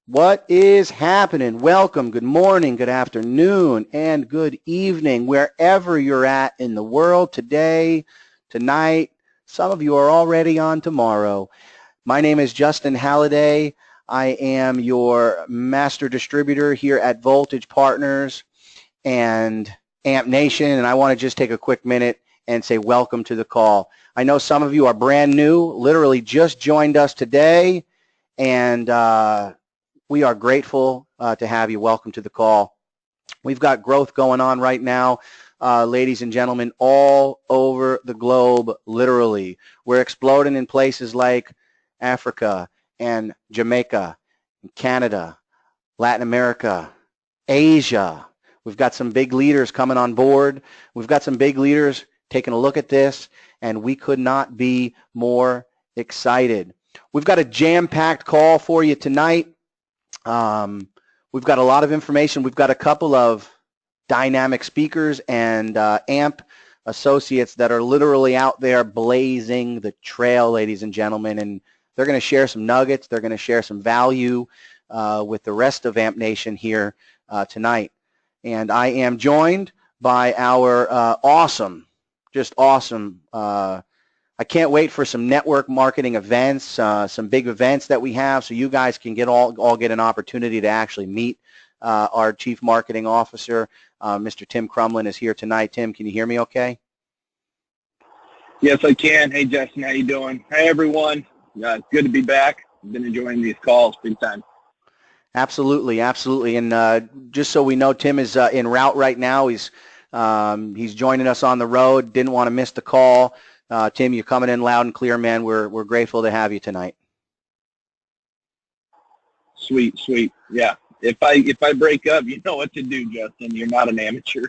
What is happening? Welcome, good morning, good afternoon, and good evening, wherever you're at in the world today, tonight. Some of you are already on tomorrow. My name is Justin Halliday. I am your master distributor here at Voltage Partners and Amp Nation, and I want to just take a quick minute and say welcome to the call. I know some of you are brand new, literally just joined us today, and we are grateful to have you. Welcome to the call. We've got growth going on right now, ladies and gentlemen, all over the globe, literally. We're exploding in places like Africa and Jamaica, and Canada, Latin America, Asia. We've got some big leaders coming on board. We've got some big leaders taking a look at this, and we could not be more excited. We've got a jam-packed call for you tonight. We've got a lot of information. We've got a couple of dynamic speakers and AMP associates that are literally out there blazing the trail, ladies and gentlemen, and they're going to share some nuggets. They're going to share some value with the rest of AMP Nation here tonight. And I am joined by our awesome, just awesome, I can't wait for some network marketing events, some big events that we have, so you guys can all get an opportunity to actually meet our Chief Marketing Officer. Mr. Tim Crumlin is here tonight. Tim, can you hear me okay? Yes, I can. Hey, Justin, how you doing? Hey, everyone. It's good to be back. I've been enjoying these calls big time. Absolutely, absolutely. And just so we know, Tim is en route right now. He's joining us on the road. Didn't want to miss the call. Tim, you're coming in loud and clear, man. We're grateful to have you tonight. Sweet, sweet. Yeah. If I break up, you know what to do, Justin. You're not an amateur.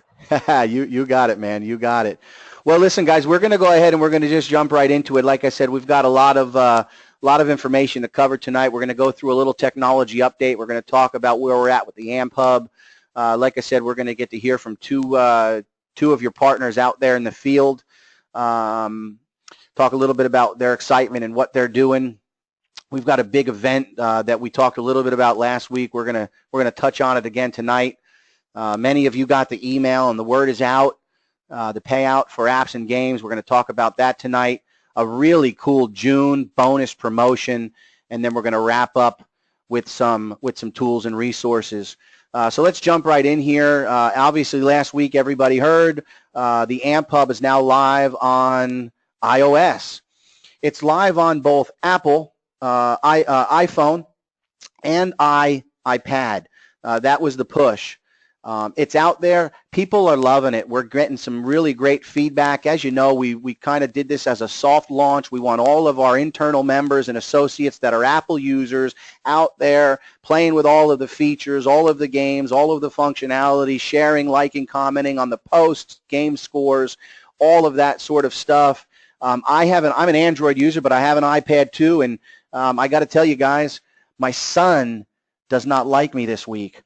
You got it, man. You got it. Well, listen, guys, we're going to go ahead and we're going to just jump right into it. Like I said, we've got a lot of information to cover tonight. We're going to go through a little technology update. We're going to talk about where we're at with the AMP Hub. Like I said, we're going to get to hear from two of your partners out there in the field. Talk a little bit about their excitement and what they're doing. We've got a big event that we talked a little bit about last week. We're gonna touch on it again tonight. Many of you got the email, and the word is out. The payout for apps and games. We're going to talk about that tonight. A really cool June bonus promotion, and then we're going to wrap up with some tools and resources. So let's jump right in here. Obviously, last week everybody heard the AMP Hub is now live on iOS. It's live on both Apple, iPhone, and iPad. That was the push. It's out there. People are loving it. We're getting some really great feedback. As you know, we kind of did this as a soft launch. We want all of our internal members and associates that are Apple users out there playing with all of the features, all of the games, all of the functionality, sharing, liking, commenting on the posts, game scores, all of that sort of stuff. I'm an Android user, but I have an iPad too, and I got to tell you guys, my son does not like me this week.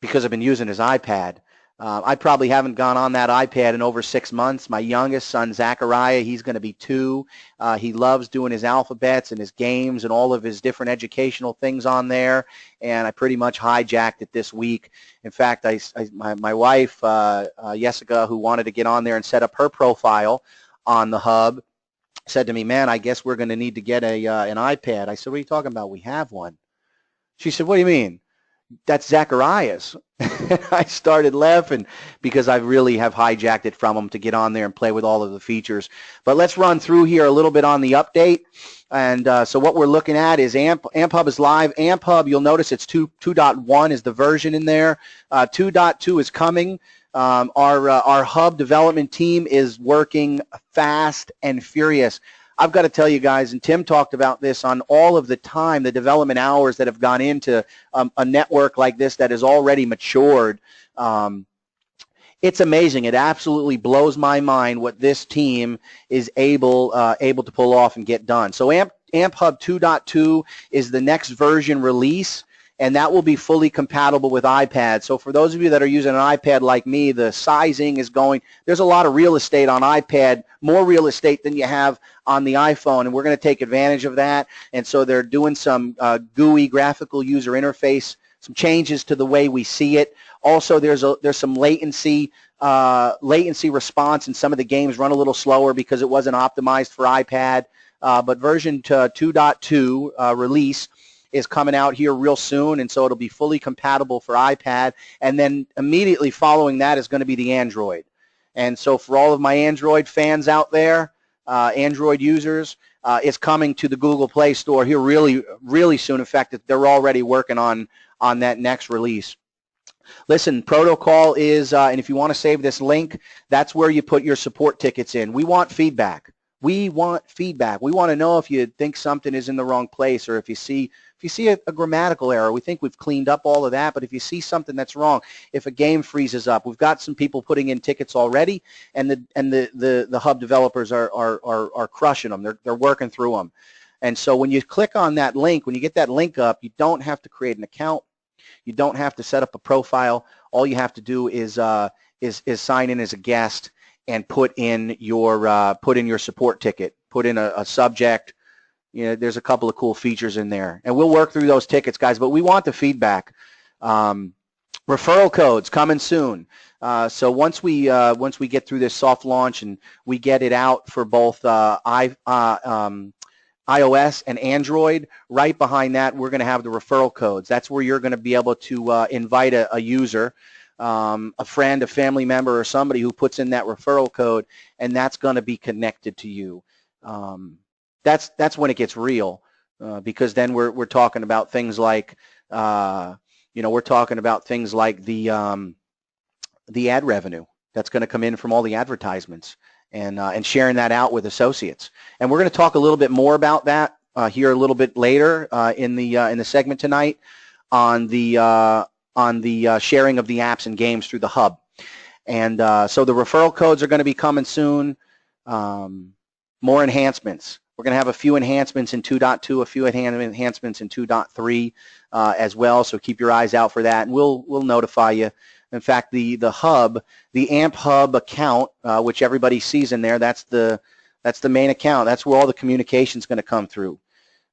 Because I've been using his iPad. I probably haven't gone on that iPad in over 6 months. My youngest son, Zachariah, he's going to be 2. He loves doing his alphabets and his games and all of his different educational things on there, and I pretty much hijacked it this week. In fact, my wife, Jessica, who wanted to get on there and set up her profile on the hub, said to me, man, I guess we're going to need to get an iPad. I said, what are you talking about? We have one. She said, what do you mean? That's Zachariah's. I started laughing because I really have hijacked it from him to get on there and play with all of the features. But let's run through here a little bit on the update. And so what we're looking at is AMP Hub is live. AMP Hub, you'll notice it's 2.1 is the version in there. 2.2 is coming. Our hub development team is working fast and furious. I've got to tell you guys, and Tim talked about this, on all of the time, the development hours that have gone into a network like this that has already matured. It's amazing. It absolutely blows my mind what this team is able to pull off and get done. So AMP Hub 2.2 is the next version release. and that will be fully compatible with iPad. So for those of you that are using an iPad like me, the sizing is going, there's a lot of real estate on iPad, more real estate than you have on the iPhone, and we're going to take advantage of that. And so they're doing some GUI, graphical user interface, some changes to the way we see it. Also, there's some latency response, and some of the games run a little slower because it wasn't optimized for iPad. But version 2.2 release is coming out here real soon, and so it'll be fully compatible for iPad. And then immediately following that is going to be the Android. And so for all of my Android fans out there, Android users, it's coming to the Google Play Store here really, really soon. In fact, they're already working on that next release. Listen, protocol is, and if you want to save this link, that's where you put your support tickets in. We want feedback. We want feedback. We want to know if you think something is in the wrong place, or if you see a grammatical error. We think we've cleaned up all of that, but if you see something that's wrong, if a game freezes up, we've got some people putting in tickets already, and the hub developers are crushing them. They're working through them. And so when you click on that link, when you get that link up, you don't have to create an account. You don't have to set up a profile. All you have to do is sign in as a guest and put in your support ticket. Put in a subject. You know, there's a couple of cool features in there, and we'll work through those tickets, guys. But we want the feedback. Referral codes coming soon. So once we get through this soft launch and we get it out for both iOS and Android, right behind that we're going to have the referral codes. That's where you're going to be able to invite a user, a friend, a family member, or somebody who puts in that referral code, and that's going to be connected to you. That's when it gets real, because then we're talking about things like we're talking about things like the ad revenue that's going to come in from all the advertisements, and sharing that out with associates. And we're going to talk a little bit more about that here a little bit later in the segment tonight on the sharing of the apps and games through the hub. And so the referral codes are going to be coming soon. More enhancements. We're going to have a few enhancements in 2.2, a few enhancements in 2.3 as well. So keep your eyes out for that, and we'll notify you. In fact, the hub, the AMP Hub account, which everybody sees in there, that's the main account. That's where all the communication is going to come through.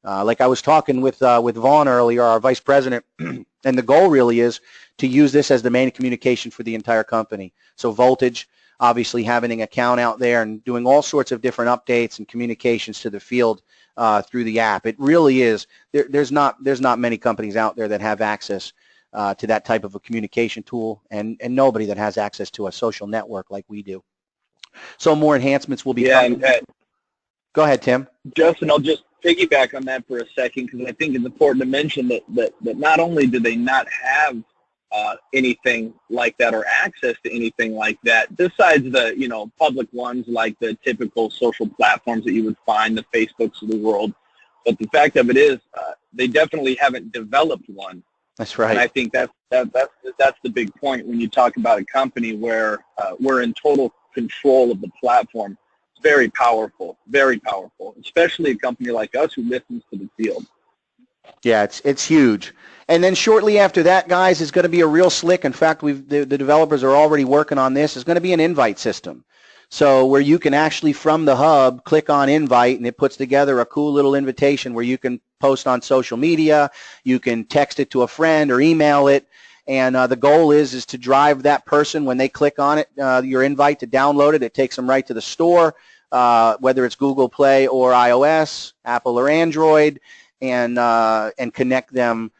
Like I was talking with Vaughn earlier, our vice president, and the goal really is to use this as the main communication for the entire company. So Voltage, obviously having an account out there and doing all sorts of different updates and communications to the field through the app. It really is. There's not many companies out there that have access to that type of a communication tool, and nobody that has access to a social network like we do. So more enhancements will be coming. Go ahead, Tim. Justin, I'll just piggyback on that for a second, because I think it's important to mention that not only do they not have anything like that or access to anything like that, besides the public ones like the typical social platforms that you would find, the Facebooks of the world, but the fact of it is they definitely haven't developed one. That's right. And I think that's the big point when you talk about a company where we're in total control of the platform. It's very powerful, especially a company like us who listens to the field. Yeah, it's huge. And then shortly after that, guys, is going to be a real slick. In fact, the developers are already working on this. It's going to be an invite system. So where you can actually, from the hub, click on invite, and it puts together a cool little invitation where you can post on social media, you can text it to a friend or email it, and the goal is to drive that person, when they click on it, your invite, to download it. It takes them right to the store, whether it's Google Play or iOS, Apple or Android, and connect them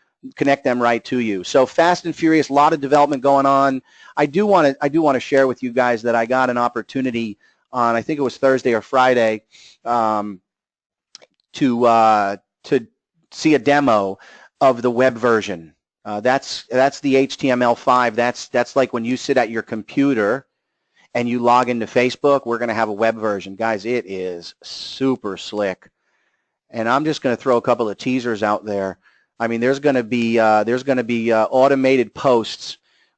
right to you. So fast and furious, a lot of development going on. I do want to share with you guys that I got an opportunity on, I think it was Thursday or Friday, to see a demo of the web version. That's the HTML5. That's like when you sit at your computer and you log into Facebook. We're going to have a web version, guys. It is super slick, and I'm just going to throw a couple of teasers out there. I mean, there's going to be automated posts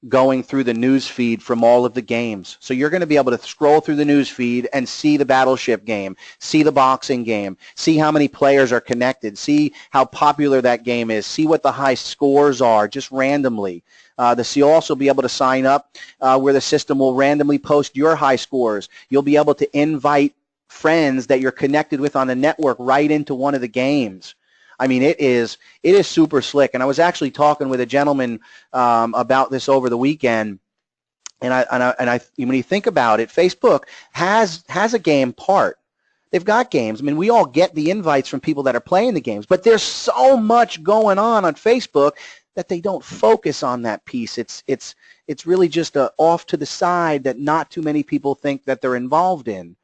going through the news feed from all of the games. So you're going to be able to scroll through the news feed and see the Battleship game, see the boxing game, see how many players are connected, see how popular that game is, see what the high scores are just randomly. You'll also be able to sign up where the system will randomly post your high scores. You'll be able to invite friends that you're connected with on the network right into one of the games. I mean, it is super slick. And I was actually talking with a gentleman about this over the weekend. And when you think about it, Facebook has a game part. They've got games. I mean, we all get the invites from people that are playing the games, but there's so much going on Facebook that they don't focus on that piece. It's really just off to the side that not too many people think that they're involved in.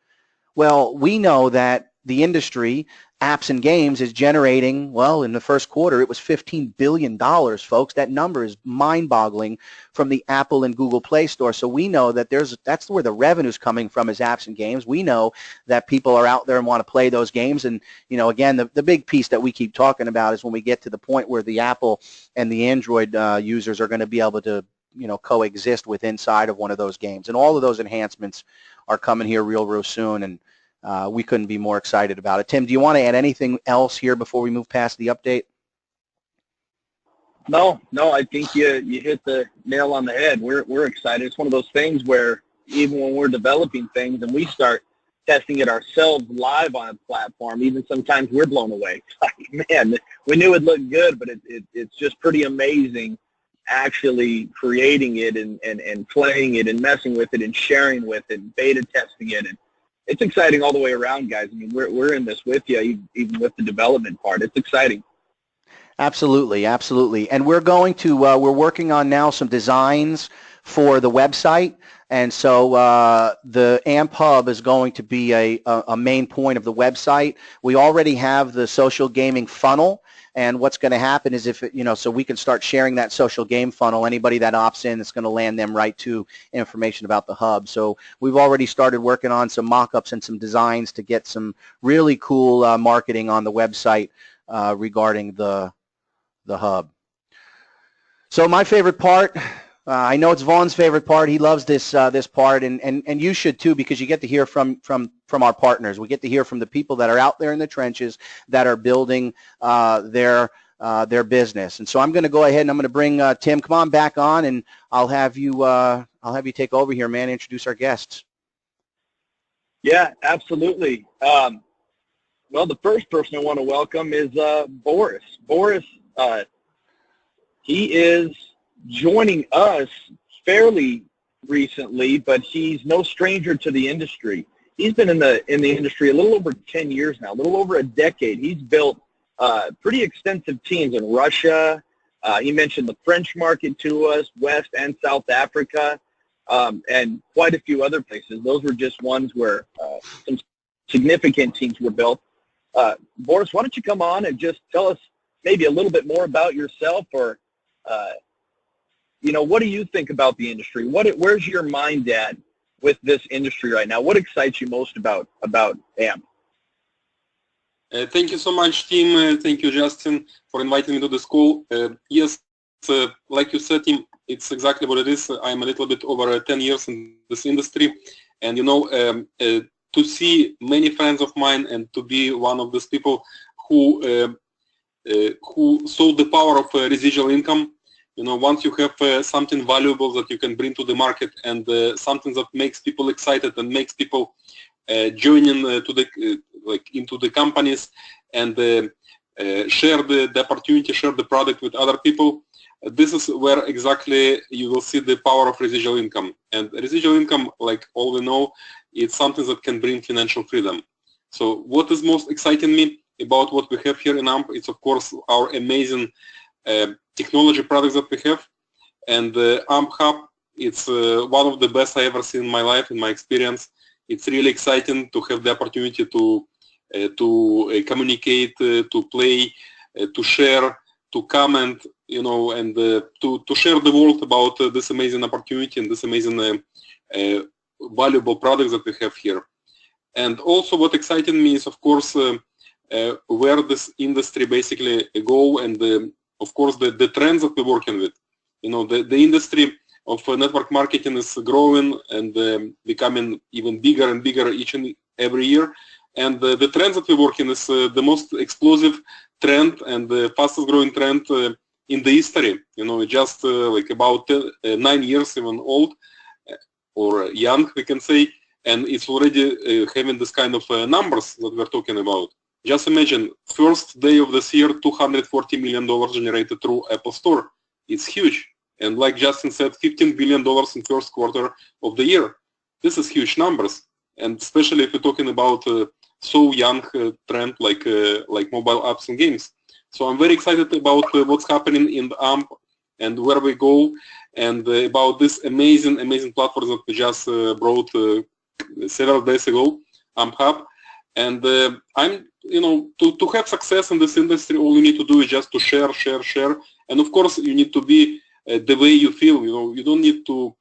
Well, we know that the industry, apps and games, is generating, well, in the first quarter, it was $15 billion, folks. That number is mind-boggling from the Apple and Google Play Store. So we know that that's where the revenue's coming from, is apps and games. We know that people are out there and want to play those games. And, you know, again, the big piece that we keep talking about is when we get to the point where the Apple and the Android users are going to be able to, you know, coexist with inside of one of those games. And all of those enhancements are coming here real soon, and we couldn't be more excited about it. Tim, do you want to add anything else here before we move past the update? No, I think you hit the nail on the head. We're excited. It's one of those things where even when we're developing things and we start testing it ourselves live on a platform, even sometimes we're blown away. Like, man, we knew it looked good, but it's just pretty amazing actually creating it and playing it and messing with it and sharing with it and beta testing it. And it's exciting all the way around, guys. I mean, we're in this with you, even with the development part. It's exciting. Absolutely. And we're going to we're working on now some designs for the website, and so the AMP Hub is going to be a main point of the website. We already have the social gaming funnel. And what's going to happen is so we can start sharing that social game funnel. Anybody that opts in, it's going to land them right to information about the hub. So we've already started working on some mock-ups and some designs to get some really cool marketing on the website regarding the hub. So my favorite part, I know it's Vaughn's favorite part. He loves this part, and you should too, because you get to hear from our partners. We get to hear from the people that are out there in the trenches that are building their business. And so I'm going to go ahead and I'm going to bring Tim. Come on back on, and I'll have you take over here, man. Introduce our guests. Yeah, absolutely. Well, the first person I want to welcome is Boris. Boris, he is joining us fairly recently, but he's no stranger to the industry. He's been in the industry a little over 10 years now, a little over a decade. He's built pretty extensive teams in Russia. He mentioned the French market to us, West and South Africa, and quite a few other places. Those were just ones where some significant teams were built. Boris, why don't you come on and just tell us maybe a little bit more about yourself, or what do you think about the industry? Where's your mind at with this industry right now? What excites you most about AMP? Thank you so much, Tim. Thank you, Justin, for inviting me to this call. Yes, like you said, Tim, it's exactly what it is. I'm a little bit over 10 years in this industry, and to see many friends of mine and to be one of those people who saw the power of residual income. Once you have something valuable that you can bring to the market, and something that makes people excited and makes people join in into the companies and share the opportunity, share the product with other people, this is where exactly you will see the power of residual income. And residual income, like all we know, it's something that can bring financial freedom. So what is most exciting me about what we have here in AMP, it's of course our amazing technology products that we have, and AMP Hub, it's one of the best I ever seen in my life, in my experience. It's really exciting to have the opportunity to communicate, to play, to share, to comment, and to share the world about this amazing opportunity and this amazing valuable products that we have here. And also what excited me is, of course, where this industry basically go, and of course the trends that we're working with. The industry of network marketing is growing and becoming even bigger and bigger each and every year. And the trend that we work in is the most explosive trend and the fastest growing trend in the history. You know, just like about 9 years even old or young, we can say, and it's already having this kind of numbers that we're talking about. Just imagine, first day of this year, $240 million generated through Apple Store. It's huge. And like Justin said, $15 billion in first quarter of the year. This is huge numbers. And especially if we're talking about so young trend like mobile apps and games. So I'm very excited about what's happening in the AMP and where we go, and about this amazing platform that we just brought several days ago, AMP Hub. And I'm, you know, to have success in this industry, all you need to do is just to share. And of course, you need to be the way you feel. You know, you don't need to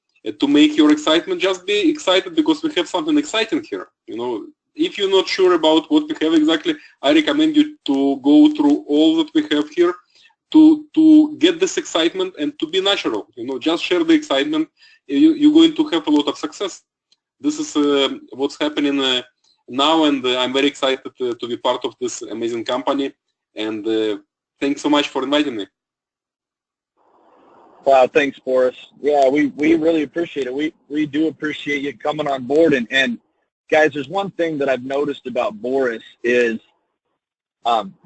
make your excitement. Just be excited because we have something exciting here. You know, if you're not sure about what we have exactly, I recommend you to go through all that we have here to get this excitement and to be natural. You know, just share the excitement. You're going to have a lot of success. This is what's happening now, and I'm very excited to be part of this amazing company. And thanks so much for inviting me. Wow, thanks, Boris. Yeah, we really appreciate it. We do appreciate you coming on board. And guys, there's one thing that I've noticed about Boris is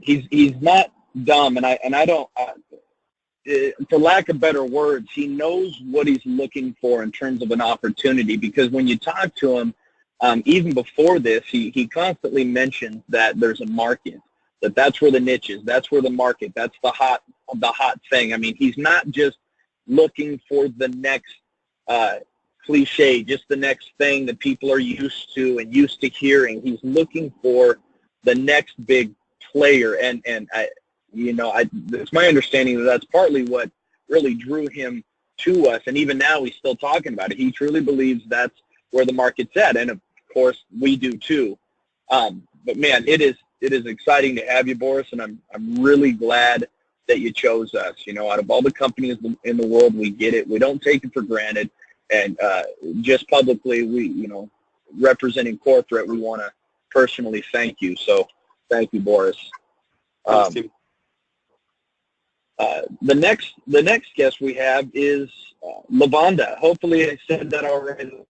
he's not dumb, and I don't, for lack of better words, he knows what he's looking for in terms of an opportunity. Because when you talk to him, even before this, he constantly mentions that there's a market, that's where the niche is, that's where the market, that's the hot thing. I mean, he's not just looking for the next cliche, just the next thing that people are used to and used to hearing. He's looking for the next big player, and it's my understanding that that's partly what really drew him to us. And even now, he's still talking about it. He truly believes that's where the market's at, and of course, we do too. But man, it is exciting to have you, Boris, and I'm really glad that you chose us. You know, out of all the companies in the world, we get it. We don't take it for granted. And just publicly, representing corporate, we want to personally thank you. So thank you, Boris. The next guest we have is Lavonda. Hopefully I said that already.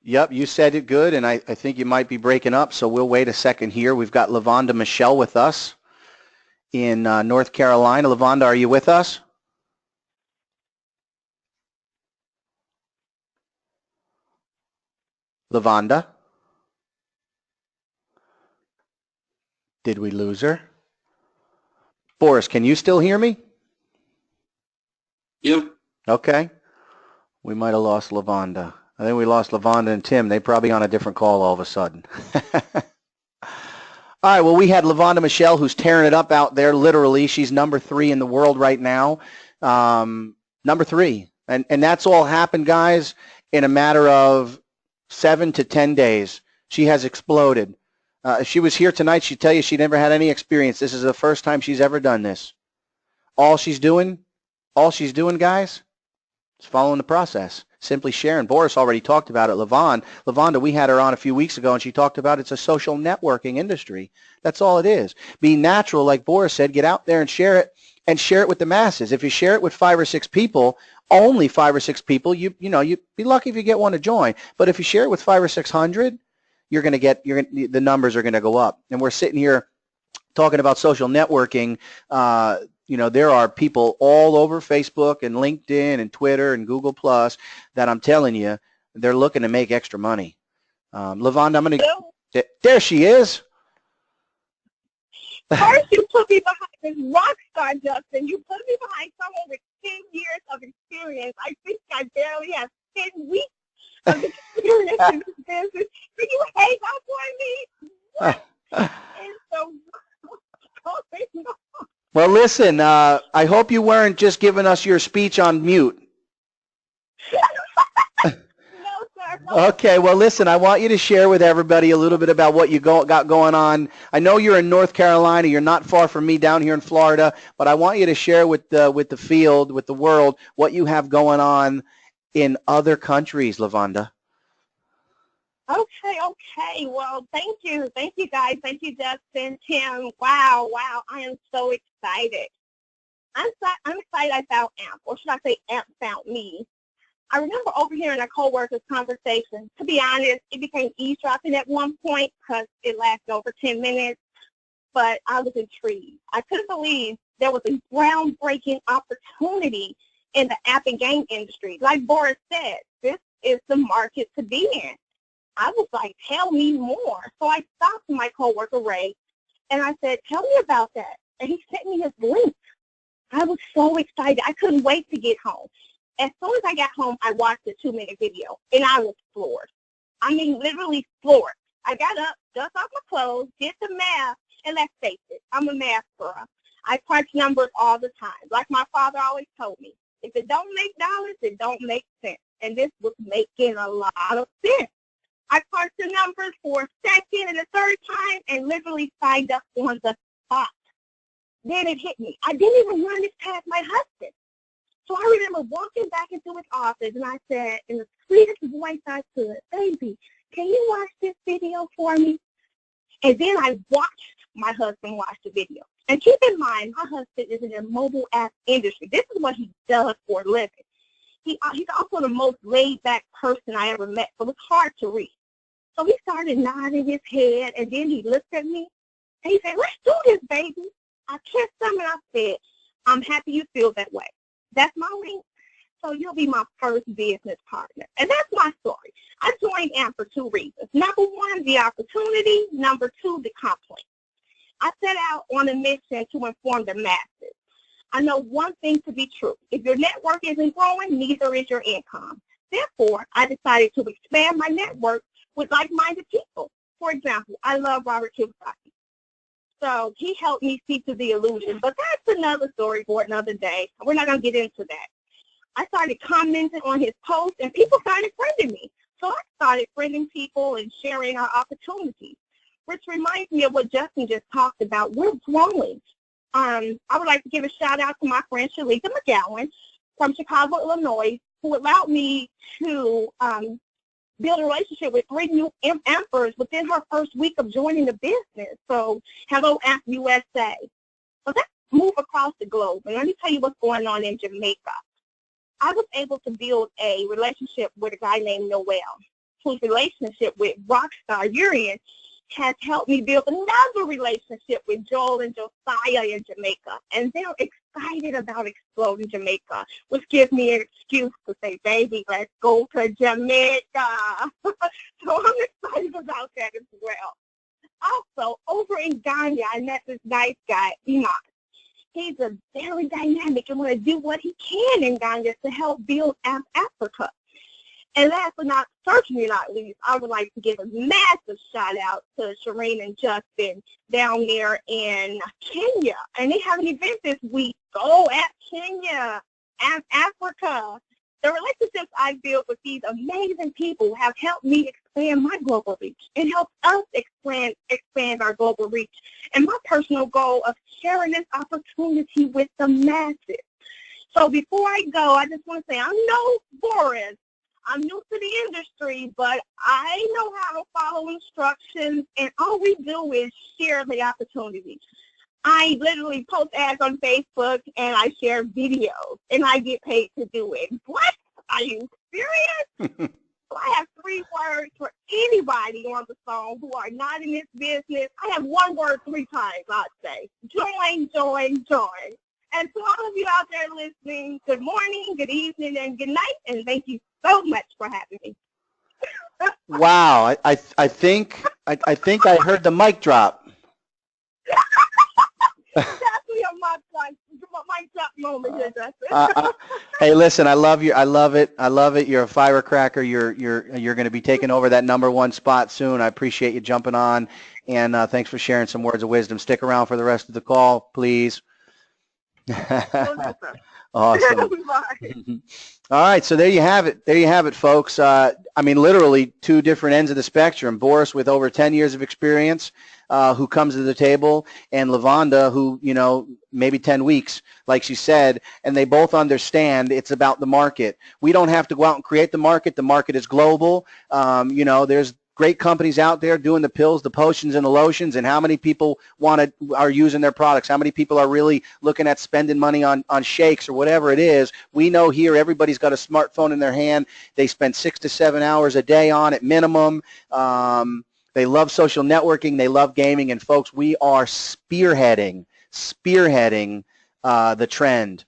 Yep, you said it good, and I think you might be breaking up, so we'll wait a second here. We've got Lavonda Michelle with us in North Carolina. Lavonda, are you with us? Lavonda? Did we lose her? Boris, can you still hear me? Yep. Okay. We might have lost Lavonda. I think we lost Lavonda and Tim. They probably on a different call all of a sudden. All right, well, we had Lavonda Michelle, who's tearing it up out there, literally. She's number 3 in the world right now. Number 3. And that's all happened, guys, in a matter of 7 to 10 days. She has exploded. If she was here tonight, she'd tell you she never had any experience. This is the first time she's ever done this. All she's doing, guys, is following the process. Simply sharing. Boris already talked about it. Lavonda, we had her on a few weeks ago, and she talked about it's a social networking industry. That's all it is. Be natural, like Boris said. Get out there and share it with the masses. If you share it with 5 or 6 people, only 5 or 6 people, you'd be lucky if you get one to join. But if you share it with 500 or 600, the numbers are going to go up. And we're sitting here talking about social networking. There are people all over Facebook and LinkedIn and Twitter and Google Plus that I'm telling you, they're looking to make extra money. Lavonda, I'm going to... There she is. First, you put me behind this rock star, Justin. You put me behind someone with 10 years of experience. I think I barely have 10 weeks of experience in this business. Did you hang up on me? What? And so, what's going on? Well, listen, I hope you weren't just giving us your speech on mute. No, sir. Okay, well, listen, I want you to share with everybody a little bit about what you got going on. I know you're in North Carolina. You're not far from me down here in Florida, but I want you to share with the field, with the world, what you have going on in other countries, Lavonda. Okay. Well, thank you guys. Thank you, Justin, Tim. Wow. I am so excited. I'm excited I found AMP, or should I say AMP found me. I remember overhearing a co-worker's conversation. To be honest, it became eavesdropping at one point because it lasted over 10 minutes, but I was intrigued. I couldn't believe there was a groundbreaking opportunity in the app and game industry. Like Boris said, this is the market to be in. I was like, tell me more. So I stopped my coworker, Ray, and I said, tell me about that. And he sent me his link. I was so excited. I couldn't wait to get home. As soon as I got home, I watched a 2-minute video, and I was floored. I mean, literally floored. I got up, dust off my clothes, did the math, and let's face it, I'm a math girl. I crunch numbers all the time. Like my father always told me, if it don't make dollars, it don't make sense. And this was making a lot of sense. I crunched the numbers for a second and a third time and literally signed up on the spot. Then it hit me. I didn't even run this past my husband. So I remember walking back into his office, and I said, in the sweetest voice I could, baby, can you watch this video for me? And then I watched my husband watch the video. And keep in mind, my husband is in the mobile app industry. This is what he does for a living. He's also the most laid-back person I ever met, so it's hard to read. So he started nodding his head, and then he looked at me, and he said, let's do this, baby. I kissed him, and I said, I'm happy you feel that way. That's my link. So you'll be my first business partner. And that's my story. I joined AMP for 2 reasons. Number 1, the opportunity. Number 2, the conflict. I set out on a mission to inform the masses. I know one thing to be true. If your network isn't growing, neither is your income. Therefore, I decided to expand my network with like-minded people. For example, I love Robert Kiyosaki. So he helped me see through the illusion. But that's another story for another day. We're not going to get into that. I started commenting on his posts, and people started friending me. So I started friending people and sharing our opportunities, which reminds me of what Justin just talked about. We're growing. I would like to give a shout-out to my friend Shalika McGowan from Chicago, Illinois, who allowed me to build a relationship with 3 new AMPers within her first week of joining the business. So, hello, AMP USA. So let's move across the globe, and let me tell you what's going on in Jamaica. I was able to build a relationship with a guy named Noel, whose relationship with Rockstar Urian has helped me build another relationship with Joel and Josiah in Jamaica. And they're excited about exploding Jamaica, which gives me an excuse to say, baby, let's go to Jamaica. So I'm excited about that as well. Also, over in Ghana, I met this nice guy, Iman. He's a very dynamic and want to do what he can in Ghana to help build Africa. And last but certainly not least, I would like to give a massive shout out to Shireen and Justin down there in Kenya. And they have an event this week. Go at Kenya and Africa. The relationships I built with these amazing people have helped me expand my global reach and helped us expand our global reach. And my personal goal of sharing this opportunity with the masses. So before I go, I just want to say I'm no Boris. I'm new to the industry, but I know how to follow instructions, and all we do is share the opportunity. I literally post ads on Facebook, and I share videos, and I get paid to do it. What? Are you serious? So I have 3 words for anybody on the phone who are not in this business. I have 1 word 3 times, I'd say. Join, join, join. And to all of you out there listening, good morning, good evening, and good night, and thank you so much for having me. Wow, I think I heard the mic drop. Definitely a mic drop moment here, Justin. Hey, listen, I love you. I love it. You're a firecracker. You're going to be taking over that #1 spot soon. I appreciate you jumping on, and thanks for sharing some words of wisdom. Stick around for the rest of the call, please. We'll do so. Awesome. Bye. All right, so there you have it. There you have it, folks. I mean, literally two different ends of the spectrum. Boris with over 10 years of experience, who comes to the table, and Lavonda, who, you know, maybe 10 weeks, like she said, and they both understand it's about the market. We don't have to go out and create the market. The market is global. You know, there's great companies out there doing the pills, the potions, and the lotions, and how many people are using their products, how many people are really looking at spending money on shakes or whatever it is. We know here everybody's got a smartphone in their hand. They spend 6 to 7 hours a day on it minimum. They love social networking. They love gaming. And, folks, we are spearheading the trend.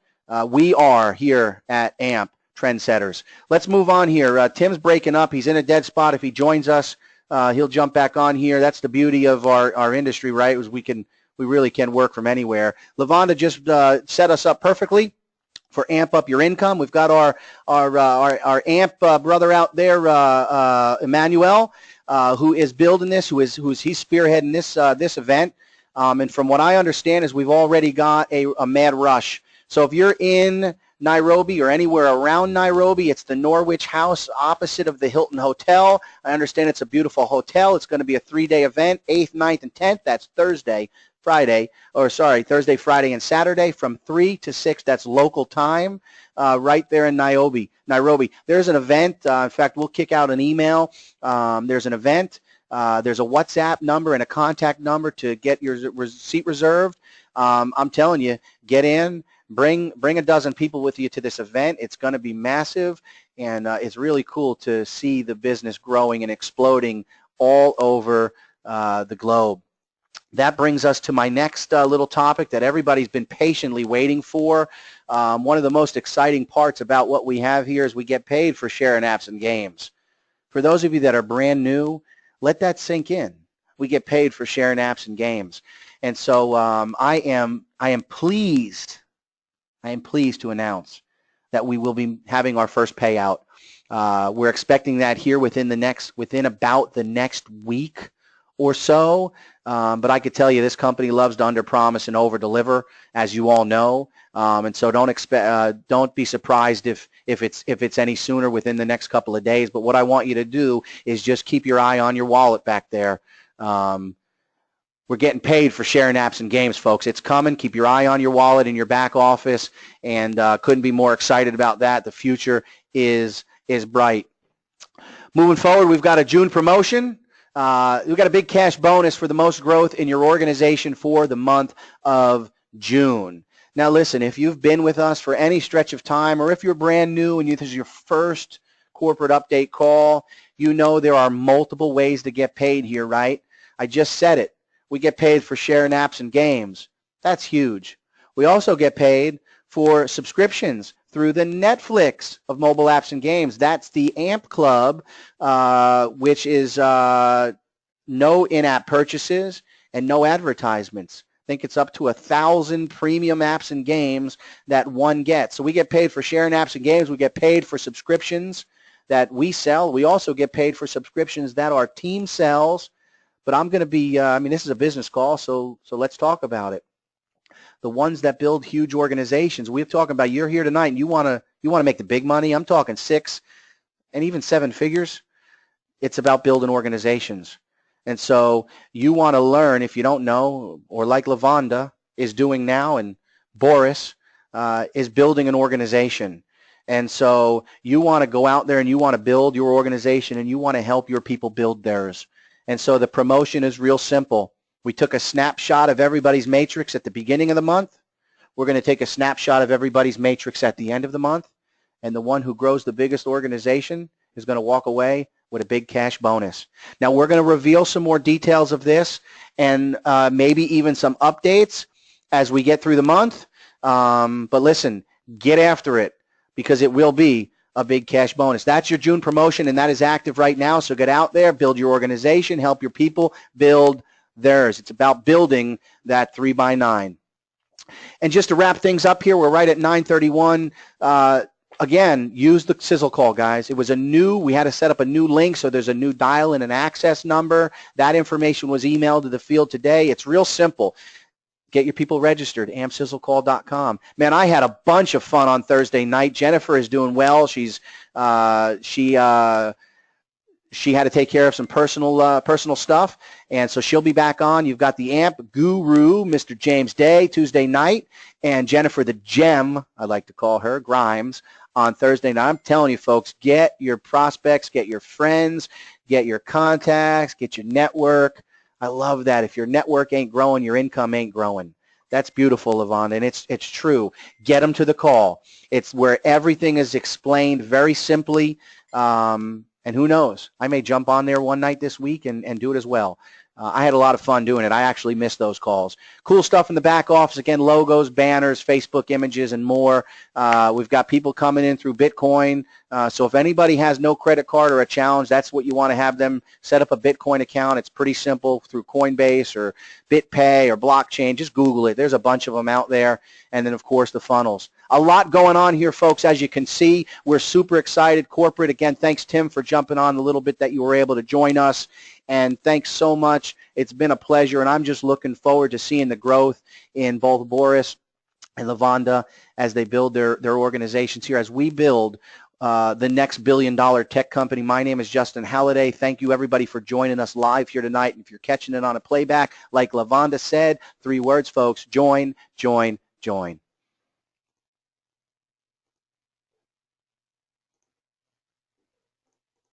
We are here at AMP. Trendsetters. Let's move on here. Tim's breaking up. He's in a dead spot. If he joins us, he'll jump back on here. That's the beauty of our industry, right? Is we really can work from anywhere. Lavonda just set us up perfectly for Amp Up Your Income. We've got our AMP brother out there, Emmanuel, who is building this, he's spearheading this event. And from what I understand is we've already got a mad rush. So if you're in Nairobi or anywhere around Nairobi, it's the Norwich House opposite of the Hilton Hotel. I understand it's a beautiful hotel. It's going to be a 3-day event, 8th, 9th, and 10th. That's Thursday, Friday, and Saturday from 3 to 6. That's local time, right there in Nairobi. There's an event. In fact, we'll kick out an email. There's an event. There's a WhatsApp number and a contact number to get your seat reserved. I'm telling you, get in. Bring a dozen people with you to this event. It's going to be massive, and it's really cool to see the business growing and exploding all over the globe. That brings us to my next little topic that everybody's been patiently waiting for. One of the most exciting parts about what we have here is we get paid for sharing apps and games. For those of you that are brand new, let that sink in. We get paid for sharing apps and games. And so I am pleased to announce that we will be having our first payout. We're expecting that here within about the next week or so. But I could tell you this company loves to underpromise and overdeliver, as you all know. And so don't be surprised if it's any sooner within the next couple of days. But what I want you to do is just keep your eye on your wallet back there. We're getting paid for sharing apps and games, folks. It's coming. Keep your eye on your wallet in your back office, and couldn't be more excited about that. The future is bright. Moving forward, we've got a June promotion. We've got a big cash bonus for the most growth in your organization for the month of June. Now, listen, if you've been with us for any stretch of time, or if you're brand new and this is your first corporate update call, you know there are multiple ways to get paid here, right? I just said it. We get paid for sharing apps and games. That's huge. We also get paid for subscriptions through the Netflix of mobile apps and games. That's the AMP Club, which is no in-app purchases and no advertisements. I think it's up to 1,000 premium apps and games that one gets. So we get paid for sharing apps and games. We get paid for subscriptions that we sell. We also get paid for subscriptions that our team sells. But I'm going to be, this is a business call, so let's talk about it. The ones that build huge organizations, we're talking about, you're here tonight and you want to make the big money. I'm talking 6 and even 7 figures. It's about building organizations. And so you want to learn, if you don't know, or like Lavonda is doing now, and Boris is building an organization. And so you want to go out there and you want to build your organization and you want to help your people build theirs. And so the promotion is real simple. We took a snapshot of everybody's matrix at the beginning of the month. We're going to take a snapshot of everybody's matrix at the end of the month. And the one who grows the biggest organization is going to walk away with a big cash bonus. Now, we're going to reveal some more details of this and maybe even some updates as we get through the month. But listen, get after it because it will be a big cash bonus. That's your June promotion, and that is active right now. So get out there, build your organization, help your people build theirs. It's about building that 3x9. And just to wrap things up here, we're right at 9:31. Again, use the sizzle call, guys. We had to set up a new link, so there's a new dial and an access number. That information was emailed to the field today. It's real simple. Get your people registered, amsizzlecall.com. Man, I had a bunch of fun on Thursday night. Jennifer is doing well. She had to take care of some personal stuff, and so she'll be back on. You've got the AMP guru, Mr. James Day, Tuesday night, and Jennifer the Gem, I like to call her, Grimes, on Thursday night. I'm telling you, folks, get your prospects, get your friends, get your contacts, get your network. I love that. If your network ain't growing, your income ain't growing. That's beautiful, Lavonda, and it's true. Get them to the call. It's where everything is explained very simply, and who knows? I may jump on there one night this week and do it as well. I had a lot of fun doing it. I actually missed those calls. Cool stuff in the back office. Again, logos, banners, Facebook images, and more. We've got people coming in through Bitcoin. So if anybody has no credit card or a challenge, that's what you want to have them set up a Bitcoin account. It's pretty simple through Coinbase or BitPay or blockchain. Just Google it. There's a bunch of them out there. And then, of course, the funnels. A lot going on here, folks. As you can see, we're super excited. Corporate, again, thanks, Tim, for jumping on the little bit that you were able to join us. And thanks so much. It's been a pleasure, and I'm just looking forward to seeing the growth in both Boris and Lavonda as they build their organizations here, as we build the next billion-dollar tech company. My name is Justin Halliday. Thank you, everybody, for joining us live here tonight. And if you're catching it on a playback, like Lavonda said, 3 words, folks: join, join, join.